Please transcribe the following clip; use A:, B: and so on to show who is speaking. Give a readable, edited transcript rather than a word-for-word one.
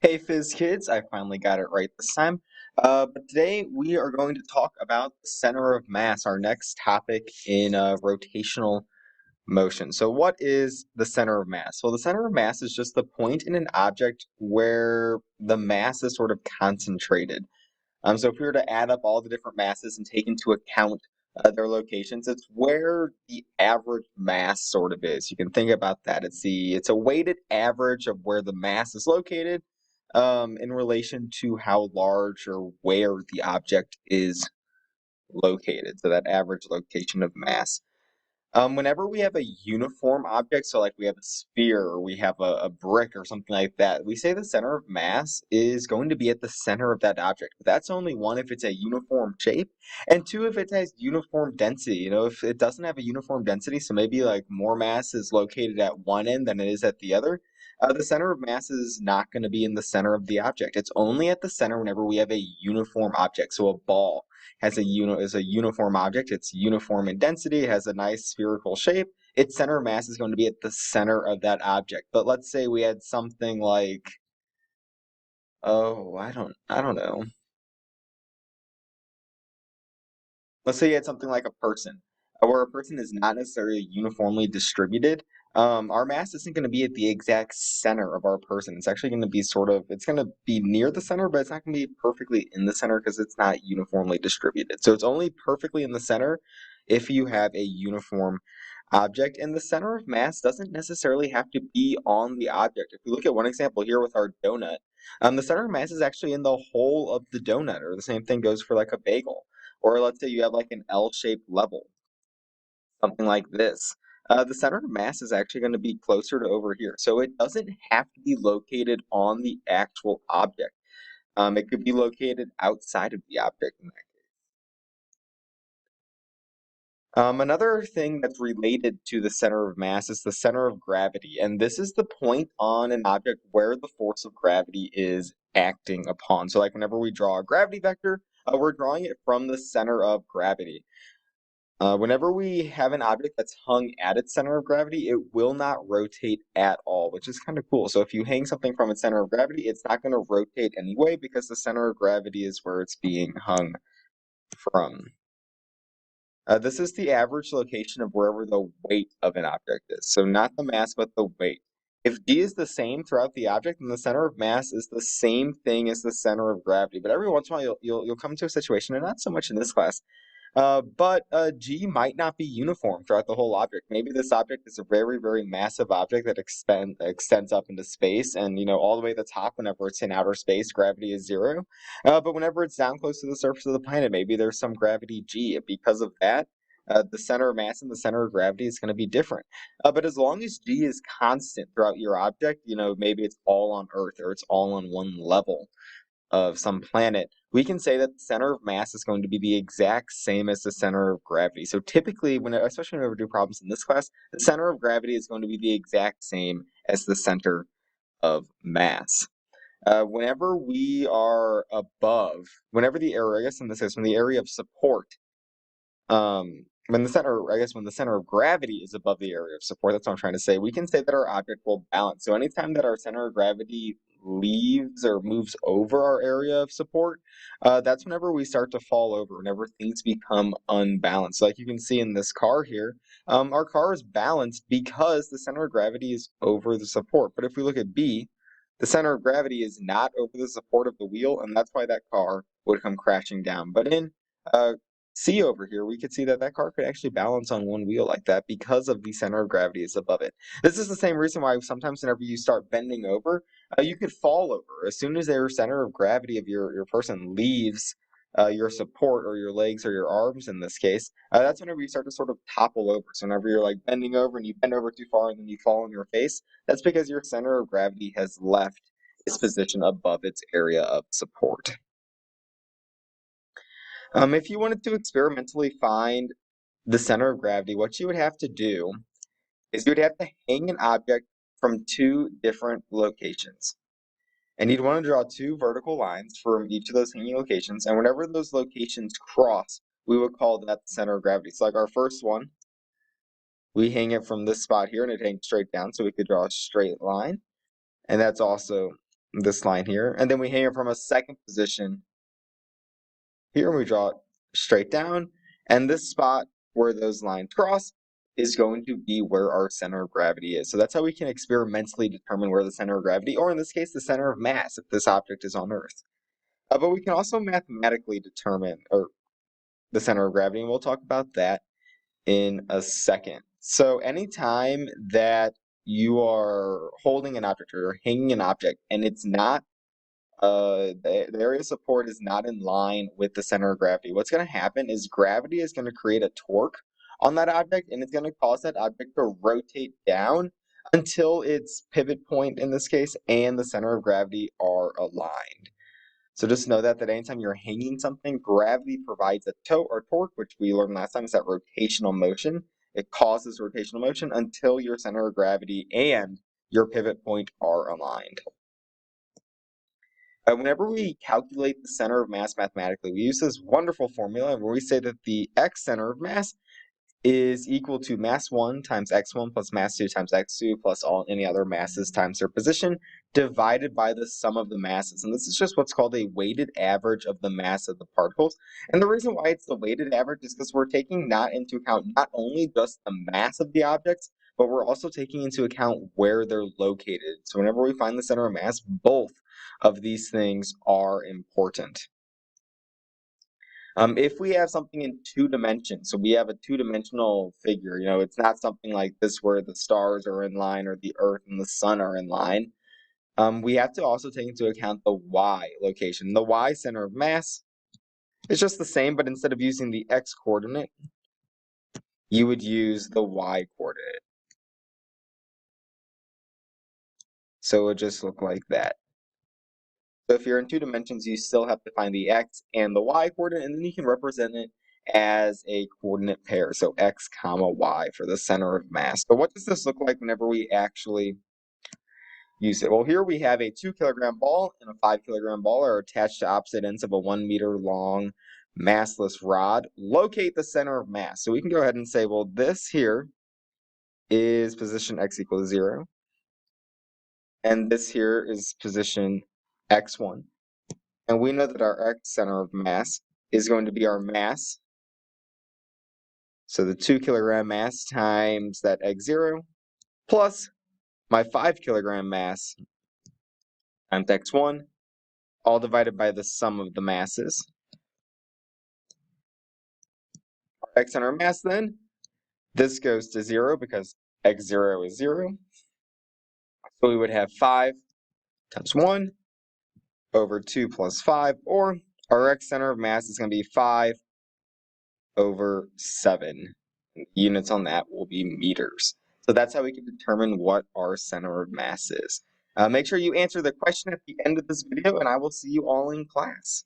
A: Hey Fizz kids, I finally got it right this time. But today we are going to talk about the center of mass, our next topic in rotational motion. So what is the center of mass? Well, the center of mass is just the point in an object where the mass is sort of concentrated. So if we were to add up all the different masses and take into account their locations, it's where the average mass sort of is. You can think about that. It's a weighted average of where the mass is located in relation to how large or where the object is located. So that average location of mass. Whenever we have a uniform object, so like we have a sphere or we have a brick or something like that, we say the center of mass is going to be at the center of that object. But that's only one if it's a uniform shape, and two if it has uniform density. If it doesn't have a uniform density, so maybe like more mass is located at one end than it is at the other, the center of mass is not going to be in the center of the object. It's only at the center whenever we have a uniform object. So a ball is a uniform object. It's uniform in density, it has a nice spherical shape. Its center of mass is going to be at the center of that object. But let's say we had something like, oh, I don't know. Let's say you had something like a person, where a person is not necessarily uniformly distributed. Our mass isn't going to be at the exact center of our person. It's actually going to be it's going to be near the center, but it's not going to be perfectly in the center because it's not uniformly distributed. So it's only perfectly in the center if you have a uniform object. And the center of mass doesn't necessarily have to be on the object. If we look at one example here with our donut, the center of mass is actually in the hole of the donut, or the same thing goes for like a bagel. Or let's say you have like an L-shaped level, something like this. The center of mass is actually going to be closer to over here. So it doesn't have to be located on the actual object. It could be located outside of the object in that case. Another thing that's related to the center of mass is the center of gravity. And this is the point on an object where the force of gravity is acting upon. So like whenever we draw a gravity vector, we're drawing it from the center of gravity. Whenever we have an object that's hung at its center of gravity, it will not rotate at all, which is kind of cool. So if you hang something from its center of gravity, it's not going to rotate anyway because the center of gravity is where it's being hung from. This is the average location of wherever the weight of an object is. So not the mass, but the weight. If d is the same throughout the object, then the center of mass is the same thing as the center of gravity. But every once in a while, you'll come to a situation, and not so much in this class, but G might not be uniform throughout the whole object. Maybe this object is a very, very massive object that extends up into space, and all the way to the top, whenever it's in outer space, gravity is 0. But whenever it's down close to the surface of the planet, maybe there's some gravity G. Because of that, the center of mass and the center of gravity is going to be different. But as long as G is constant throughout your object, maybe it's all on Earth or it's all on one level of some planet, we can say that the center of mass is going to be the exact same as the center of gravity. So typically, especially when we do problems in this class, the center of gravity is going to be the exact same as the center of mass. Whenever the area, I guess in this case, when the area of support, when the center of gravity is above the area of support, that's what I'm trying to say, we can say that our object will balance. So anytime that our center of gravity leaves or moves over our area of support, that's whenever we start to fall over, whenever things become unbalanced. Like you can see in this car here, our car is balanced because the center of gravity is over the support. But if we look at B, the center of gravity is not over the support of the wheel, and that's why that car would come crashing down. But in uh, C over here, we could see that that car could actually balance on one wheel like that because of the center of gravity is above it. This is the same reason why sometimes whenever you start bending over, you could fall over. As soon as your center of gravity of your person leaves your support or your legs or your arms in this case, that's whenever you start to sort of topple over. So whenever you're like bending over and you bend over too far and then you fall on your face, that's because your center of gravity has left its position above its area of support. If you wanted to experimentally find the center of gravity, what you would have to do is you would have to hang an object from two different locations. And you'd want to draw two vertical lines from each of those hanging locations. And whenever those locations cross, we would call that the center of gravity. So like our first one, we hang it from this spot here and it hangs straight down. So we could draw a straight line. And that's also this line here, and then we hang it from a second position here, and we draw it straight down, and this spot where those lines cross is going to be where our center of gravity is. So that's how we can experimentally determine where the center of gravity, or in this case, the center of mass, if this object is on Earth. But we can also mathematically determine the center of gravity, and we'll talk about that in a second. So anytime that you are holding an object or hanging an object and it's not the area of support is not in line with the center of gravity, what's going to happen is gravity is going to create a torque on that object, and it's going to cause that object to rotate down until its pivot point, in this case, and the center of gravity are aligned. So just know that anytime you're hanging something, gravity provides a tow or torque, which we learned last time is that rotational motion. It causes rotational motion until your center of gravity and your pivot point are aligned. Whenever we calculate the center of mass mathematically, we use this wonderful formula where we say that the x center of mass is equal to mass 1 times x1 plus mass 2 times x2 plus any other masses times their position divided by the sum of the masses. And this is just what's called a weighted average of the mass of the particles. And the reason why it's the weighted average is because we're taking into account not only just the mass of the objects, but we're also taking into account where they're located. So whenever we find the center of mass, both of these things are important. If we have something in 2 dimensions, so we have a 2-dimensional figure, it's not something like this where the stars are in line or the Earth and the sun are in line. We have to also take into account the y location. The y center of mass is just the same, but instead of using the x coordinate, you would use the y coordinate. So it would just look like that. So if you're in 2 dimensions, you still have to find the x and the y coordinate, and then you can represent it as a coordinate pair, so x comma y for the center of mass. But what does this look like whenever we actually use it? Well, here we have a 2-kilogram ball and a 5-kilogram ball are attached to opposite ends of a 1-meter long massless rod. Locate the center of mass. So we can go ahead and say, well, this here is position x equals 0, and this here is position x1. And we know that our x center of mass is going to be our mass. So the 2-kilogram mass times that x0 plus my 5-kilogram mass times x1, all divided by the sum of the masses. Our x center of mass then, this goes to 0 because x0 is 0. So we would have 5 times 1 over 2 plus 5, or our x center of mass is going to be 5 over 7. Units on that will be meters. So that's how we can determine what our center of mass is. Make sure you answer the question at the end of this video, and I will see you all in class.